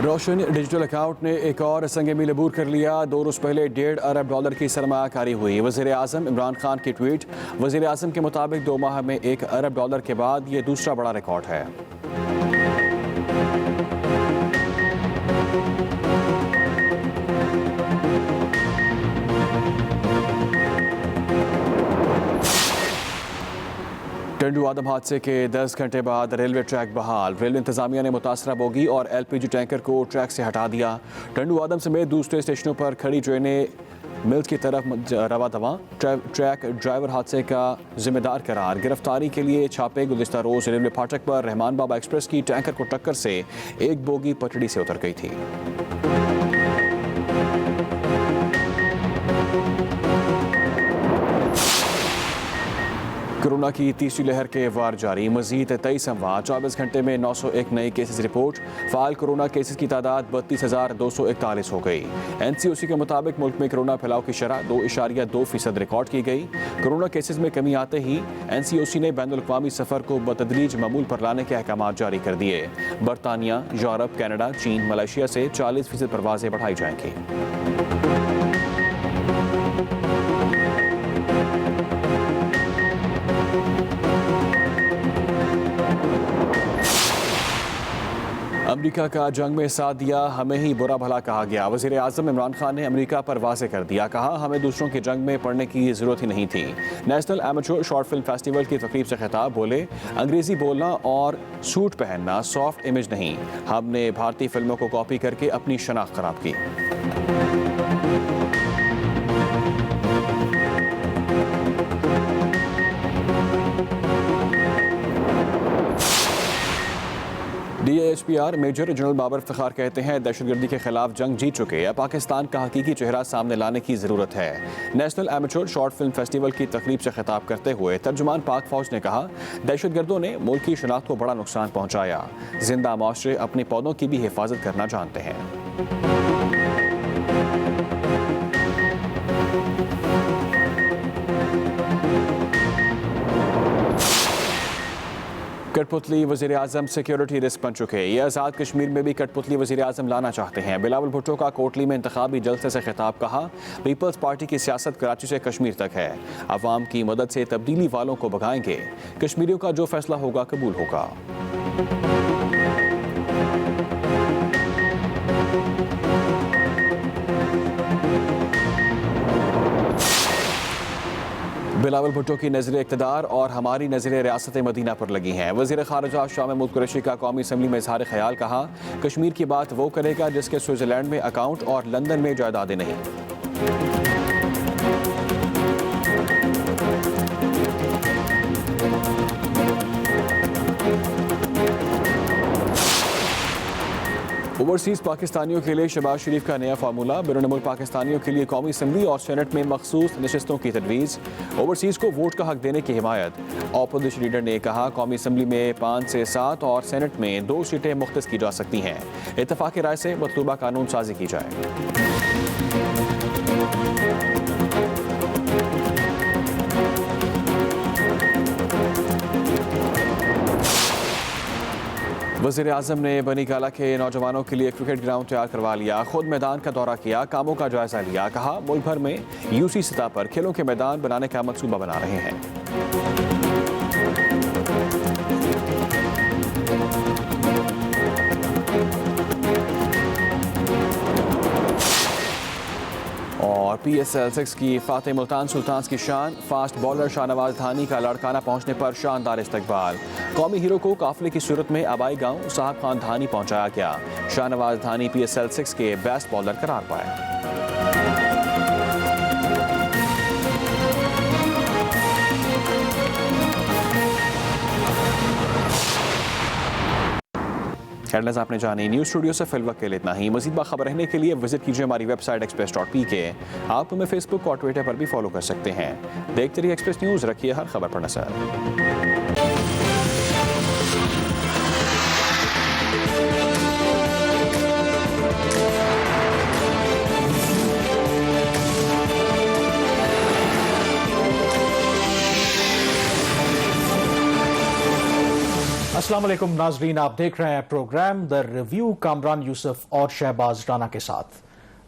रोशन digital account ने एक और संग मील अबूर कर लिया। 2 रोज़ पहले $1.5 अरब की सरमायाकारी हुई। वज़ीर आज़म इमरान खान की ट्वीट। वज़ीर आज़म के मुताबिक 2 माह में $1 अरब के बाद ये दूसरा बड़ा रिकॉर्ड है। टंडू आदम हादसे के 10 घंटे बाद रेलवे ट्रैक बहाल। रेलवे इंतजामिया ने मुतासरा बोगी और LPG टैंकर को ट्रैक से हटा दिया। टंडू आदम समेत दूसरे स्टेशनों पर खड़ी ट्रेनें मिल्स की तरफ रवा दवा। ट्रैक ड्राइवर हादसे का जिम्मेदार करार। गिरफ्तारी के लिए छापे। गुज़िश्ता रोज़ रेलवे फाटक पर रहमान बाबा एक्सप्रेस की टैंकर को टक्कर से एक बोगी पटड़ी से उतर गई थी। कोरोना की तीसरी लहर के वार जारी। मजीद 23 अमवात। 24 घंटे में 901 नए cases report. File corona cases की तादाद 32,241 हो गई। NCOC के मुताबिक मुल्क में कोरोना फैलाव की शरह 2.2% रिकॉर्ड की गई। कोरोना केसेस में कमी आते ही NCOC ने बैनुल-अक़वामी सफ़र को बतदरीज मामूल पर लाने के अहकाम जारी कर दिए। बरतानिया, यूरोप, कनाडा, चीन, मलेशिया से 40% परवाजें बढ़ाई जाएंगी। अमेरिका का जंग में साथ दिया, हमें ही बुरा भला कहा गया। वज़ीर आज़म इमरान खान ने अमेरिका पर वाज़े कर दिया। कहा, हमें दूसरों की जंग में पड़ने की ज़रूरत ही नहीं थी। National amateur short film festival की तकरीब से खिताब। बोले, अंग्रेज़ी बोलना और सूट पहनना सॉफ्ट इमेज नहीं। हमने भारतीय फिल्मों को कॉपी करके अपनी शनाख्त खराब की। DAHPR major general Babar Iftikhar कहते हैं, दहशतगर्दी के खिलाफ जंग जीत चुके। अब पाकिस्तान का हकीकी चेहरा सामने लाने की ज़रूरत है। National amateur short film festival की तकरीब से खिताब करते हुए तर्जुमान पाक फौज ने कहा, दहशतगर्दों ने मुल्क की शनाख्त को बड़ा नुकसान पहुँचाया। जिंदा माशरे अपने पौधों की भी हिफाजत करना जानते हैं। कठपुतली वज़ीर आज़म सिक्योरिटी रिस्क बन चुके। ये आज़ाद कश्मीर में भी कठपुतली वज़ीर आज़म लाना चाहते हैं। बिलावल भुट्टो का कोटली में इंतखाबी जलसे से खिताब। कहा, पीपल्स पार्टी की सियासत कराची से कश्मीर तक है। अवाम की मदद से तब्दीली वालों को भगाएंगे। कश्मीरियों का जो फैसला होगा कबूल होगा। बिलावल भुट्टो की नज़र इक़्तिदार और हमारी नज़र रियासत मदीना पर लगी हैं। वज़ीर ख़ारिजा शाह महमूद कुरैशी का कौमी असम्बली में इज़हार ख्याल। कहा, कश्मीर की बात वो करेगा जिसके स्विट्ज़रलैंड में अकाउंट और लंदन में जायदादें नहीं। ओवरसीज़ पाकिस्तानियों के लिए शहबाज शरीफ का नया फार्मूला। बैरून मुल्क पाकिस्तानियों के लिए कौमी असम्बली और सेनेट में मखसूस नशस्तों की तजवीज़। ओवरसीज़ को वोट का हक देने की हिमायत। अपोजिशन लीडर ने कहा, कौमी असम्बली में 5 से 7 और सेनेट में 2 सीटें मुख्तस की जा सकती हैं। इत्तफाक़ी राय से मतलूबा कानून साजी की जाए। वज़ीर आज़म ने बनी गाला के नौजवानों के लिए क्रिकेट ग्राउंड तैयार करवा लिया। खुद मैदान का दौरा किया, कामों का जायजा लिया। कहा, मुल्क भर में UC सतह पर खेलों के मैदान बनाने का मंसूबा बना रहे हैं। और PSL 6 की फातेह मुल्तान सुल्तान्स की शान। फास्ट बॉलर शाहनवाज धानी का लाड़काना पहुंचने पर शानदार इस्तकबाल। कौमी हीरो को काफिले की सूरत में आबाई गांव साहब खान धानी पहुंचाया गया। शाहनवाज धानी PSL 6 के बेस्ट बॉलर करार पाए। हेडलाइंस आपने जानी। न्यूज़ स्टूडियो से फिल वक्त के लिए इतना ही। मज़ीद बाखबर रहने के लिए विजिट कीजिए हमारी वेबसाइट express.pk। आप हमें फेसबुक और ट्विटर पर भी फॉलो कर सकते हैं। देखते रहिए एक्सप्रेस न्यूज़, रखिए हर खबर पर नज़र। अस्सलाम वालेकुम नाजरीन, आप देख रहे हैं programme the review Kamran Yusuf और शहबाज राना के साथ।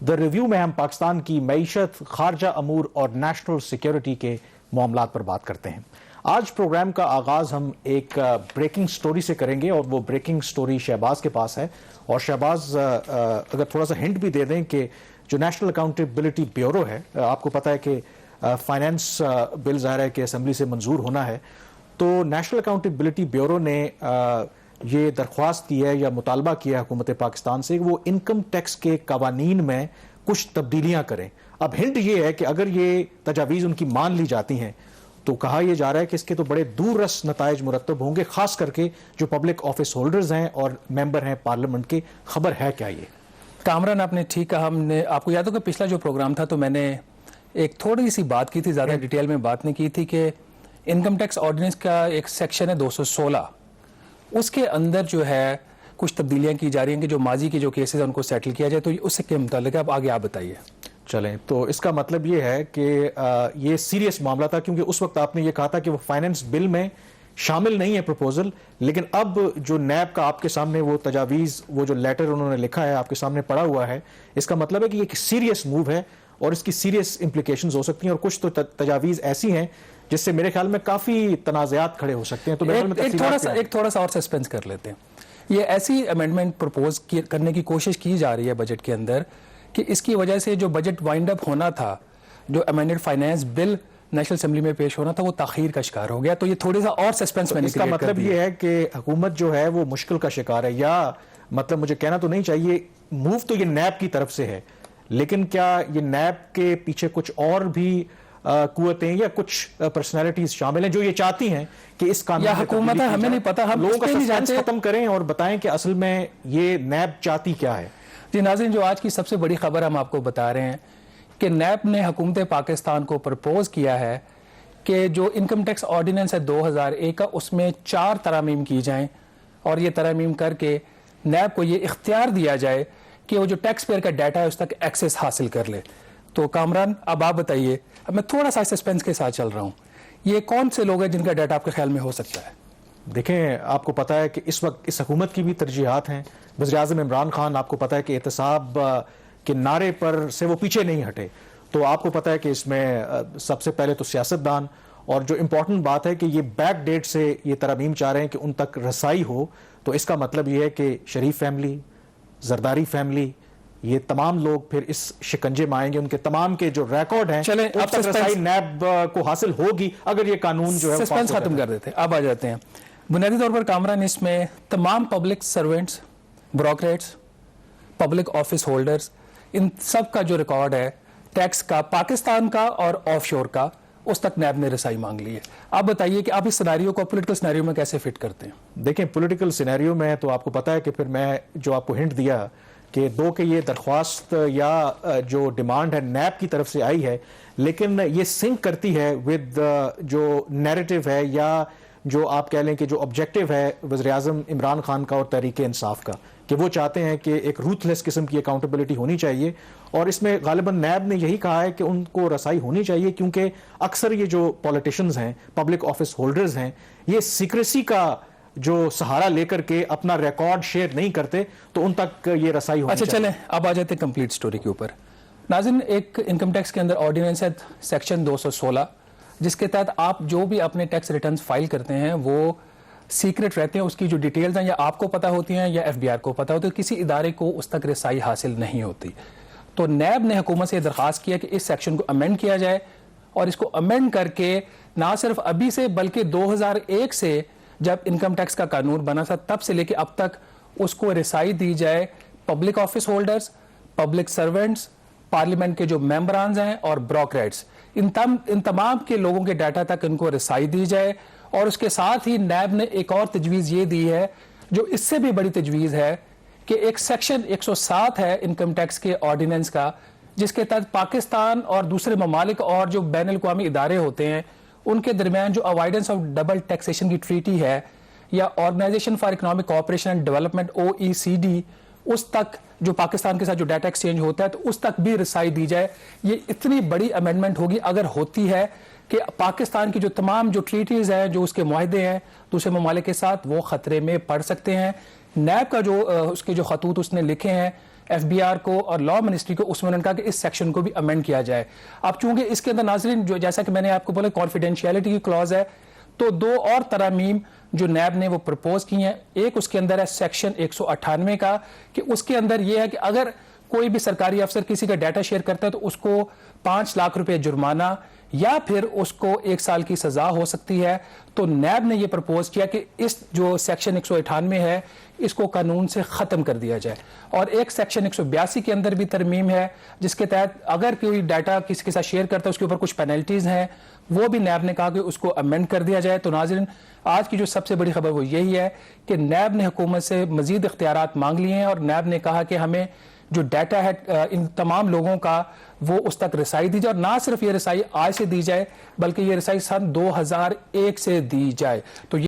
द रिव्यू में हम पाकिस्तान की मईशत, खारजा अमूर और नेशनल सिक्योरिटी के मामलात पर बात करते हैं। आज प्रोग्राम का आगाज़ हम एक ब्रेकिंग स्टोरी से करेंगे और वो ब्रेकिंग स्टोरी शहबाज के पास है। और शहबाज अगर थोड़ा सा हिंट भी दे दें कि जो नेशनल अकाउंटेबिलिटी ब्यूरो है, आपको पता है कि फाइनेंस बिल ज़ाहिर है कि असम्बली से मंजूर होना है, तो नेशनल अकाउंटेबिलिटी ब्यूरो ने ये दरख्वास्त की है या मुतालबा किया है हुकूमत पाकिस्तान से कि वो इनकम टैक्स के कवानीन में कुछ तब्दीलियां करें। अब हिंट ये है कि अगर ये तजावीज़ उनकी मान ली जाती हैं तो कहा यह जा रहा है कि इसके तो बड़े दूररस नताइज मुरतब होंगे, खास करके जो पब्लिक ऑफिस होल्डर्स हैं और मेंबर हैं पार्लियामेंट के। खबर है क्या ये? कामरान, आपने ठीक कहा। हमने आपको याद होगा पिछला जो प्रोग्राम था तो मैंने एक थोड़ी सी बात की थी, ज़्यादा डिटेल में बात नहीं की थी, कि इनकम टैक्स ऑर्डिनेंस का एक सेक्शन है 216, उसके अंदर जो है कुछ तब्दीलियां की जा रही हैं कि जो माजी के जो केसेस हैं उनको सेटल किया जाए। तो उससे के मुतालिक अब आगे आप बताइए। चलें, तो इसका मतलब ये है कि ये सीरियस मामला था, क्योंकि उस वक्त आपने ये कहा था कि वो फाइनेंस बिल में शामिल नहीं है प्रपोजल, लेकिन अब जो नैब का आपके सामने वो तजावीज़, वो जो लेटर उन्होंने लिखा है आपके सामने पड़ा हुआ है, इसका मतलब है कि ये एक सीरियस मूव है और इसकी सीरियस इंप्लीकेशंस हो सकती हैं। और कुछ तो तजावीज़ ऐसी हैं जिससे मेरे ख्याल में काफ़ी तनाज़ात खड़े हो सकते हैं। तो एक थोड़ा सा और सस्पेंस कर लेते हैं। ये ऐसी अमेंडमेंट प्रपोज करने की कोशिश की जा रही है बजट के अंदर कि इसकी वजह से जो बजट वाइंड अप होना था, जो amended finance bill national assembly में पेश होना था, वो ताखीर का शिकार हो गया। तो ये थोड़ी सा और सस्पेंस मैंने इसका मतलब ये है कि हुकूमत जो है वो मुश्किल का शिकार है, या मतलब मुझे कहना तो नहीं चाहिए, मूव तो ये नैब की तरफ से है, लेकिन क्या ये नैब के पीछे कुछ और भी कुव्वतें या कुछ पर्सनालिटीज शामिल हैं जो ये चाहती हैं कि इस कानून या हुकूमत है? हमें नहीं पता, हम लोगों का सस्पेंस खत्म करें और बताएं कि असल में ये नैब चाहती क्या है। जी नाज़रीन, जो आज की सबसे बड़ी खबर हम आपको बता रहे हैं कि नैब ने हुकूमत पाकिस्तान को प्रपोज किया है कि जो इनकम टैक्स ऑर्डिनेंस है 2001 का, उसमें 4 तरमीम की जाएं और ये तरमीम करके नैब को ये इख्तियार दिया जाए कि वो जो टैक्स पेयर का डाटा है उस तक एक्सेस हासिल कर ले। तो कामरान, अब आप बताइए, अब मैं थोड़ा सा सस्पेंस के साथ चल रहा हूँ, ये कौन से लोग हैं जिनका डाटा आपके ख्याल में हो सकता है? देखें, आपको पता है कि इस वक्त इस हुकूमत की भी तरजीहात हैं। वज़ीर-ए-आज़म इमरान खान, आपको पता है कि एहतसाब के नारे पर से वो पीछे नहीं हटे। तो आपको पता है कि इसमें सबसे पहले तो सियासतदान, और जो इम्पोर्टेंट बात है कि ये बैक डेट से ये तरमीम चाह रहे हैं कि उन तक रसाई हो। तो इसका मतलब ये है कि शरीफ फैमिली, जरदारी फैमिली, ये तमाम लोग फिर इस शिकंजे में आएंगे। उनके तमाम के जो रिकॉर्ड हैं चलें, अब तक रसाई नैब को हासिल होगी अगर ये कानून जो है सस्पेंस खत्म कर देते हैं। अब आ जाते हैं बुनियादी तौर पर कामरान, इसमें तमाम public servants, bureaucrats, public office holders, इन सब का जो रिकॉर्ड है टैक्स का, पाकिस्तान का और ऑफशोर का, उस तक नैब ने रसाई मांग ली है। आप बताइए कि आप इस सिनेरियो को पॉलिटिकल सिनेरियो में कैसे फिट करते हैं? देखें, पॉलिटिकल सिनेरियो में तो आपको पता है कि फिर मैं जो आपको हिंट दिया कि दो के ये दरख्वास्त या जो डिमांड है नैब की तरफ से आई है, लेकिन ये सिंक करती है विद जो नैरेटिव है या जो आप कह लें कि जो ऑब्जेक्टिव है वज़ीर-ए-आज़म इमरान खान का और तहरीक इंसाफ का, कि वो चाहते हैं कि एक रूथलेस किस्म की अकाउंटेबिलिटी होनी चाहिए। और इसमें गालिबन नैब ने यही कहा है कि उनको रसाई होनी चाहिए, क्योंकि अक्सर ये जो पॉलिटिशियंस हैं, पब्लिक ऑफिस होल्डर्स हैं, ये सीक्रेसी का जो सहारा लेकर के अपना रिकॉर्ड शेयर नहीं करते, तो उन तक ये रसाई होनी चाहिए। चलें, अब आ जाते हैं कंप्लीट स्टोरी के ऊपर। नाज़रीन, एक इनकम टैक्स के अंदर ऑर्डिनेंस है सेक्शन 216, जिसके तहत आप जो भी अपने टैक्स रिटर्न्स फाइल करते हैं वो सीक्रेट रहते हैं। उसकी जो डिटेल्स हैं या आपको पता होती हैं या FBI को पता होती है, किसी इदारे को उस तक रसाई हासिल नहीं होती। तो नैब ने हुकूमत से दरख्वास्त किया कि इस सेक्शन को अमेंड किया जाए, और इसको अमेंड करके ना सिर्फ अभी से बल्कि 2001 से जब इनकम टैक्स का कानून बना था तब से लेके अब तक उसको रसाई दी जाए public office holders, public servants, parliament के जो मेंबरान्स हैं और ब्रोकरेट्स, इन तमाम के लोगों के डाटा तक इनको रसाई दी जाए। और उसके साथ ही नैब ने एक और तजवीज़ ये दी है जो इससे भी बड़ी तजवीज़ है कि एक सेक्शन 107 है इनकम टैक्स के ऑर्डिनेंस का, जिसके तहत पाकिस्तान और दूसरे ममालिक और जो बैनुल अक़वामी इदारे होते हैं उनके दरमियान जो अवॉइडेंस ऑफ डबल टैक्सेशन की ट्रीटी है या organisation for economic cooperation and development OECD, उस तक जो पाकिस्तान के साथ जो डाटा एक्सचेंज होता है तो उस तक भी रसाई दी जाए। ये इतनी बड़ी अमेंडमेंट होगी, अगर होती है کہ پاکستان کی جو تمام جو ٹریٹیز ہیں, جو اس کے معاہدے ہیں دوسرے ممالک کے ساتھ, وہ خطرے میں پڑ سکتے ہیں. نیب کا جو اس کے جو خطوط اس نے لکھے ہیں ایف بی آر کو اور لا منسٹری کو, اس میں انہوں نے کہا کہ اس سیکشن کو بھی امینڈ کیا جائے. اب چونکہ اس کے اندر ناظرین جو جیسا کہ میں نے آپ کو بولا کانفیڈینشیلٹی کی کلوز ہے, تو 2 اور ترامیم جو نیب نے وہ پرپوز کی ہیں. ایک اس کے اندر ہے سیکشن 198 کا, کہ اس کے اندر یہ ہے کہ اگر کوئی بھی سرکاری افسر کسی کا ڈیٹا شیئر کرتا ہے تو اس کو 5 لاکھ روپے جرمانہ یا پھر اس کو 1 سال کی سزا ہو سکتی ہے. تو نیب نے یہ پرپوز کیا کہ اس جو سیکشن 198 ہے اس کو قانون سے ختم کر دیا جائے. اور ایک سیکشن 182 کے اندر بھی ترمیم ہے جس کے تحت اگر کوئی ڈیٹا کسی کے ساتھ شیئر کرتا ہے اس کے اوپر کچھ پینلٹیز ہیں, وہ بھی نیب نے کہا کہ اس کو امینڈ کر دیا جائے. تو ناظرین آج کی جو سب سے بڑی خبر وہ یہی ہے کہ نیب نے حکومت سے مزید اختیارات مانگ لیے ہیں, اور نیب نے کہا کہ ہمیں جو ڈیٹا ہے ان تمام لوگوں کا وہ اس تک رسائی دی جائے, اور نہ صرف یہ رسائی آج سے دی جائے بلکہ یہ رسائی سن 2001 سے دی جائے. تو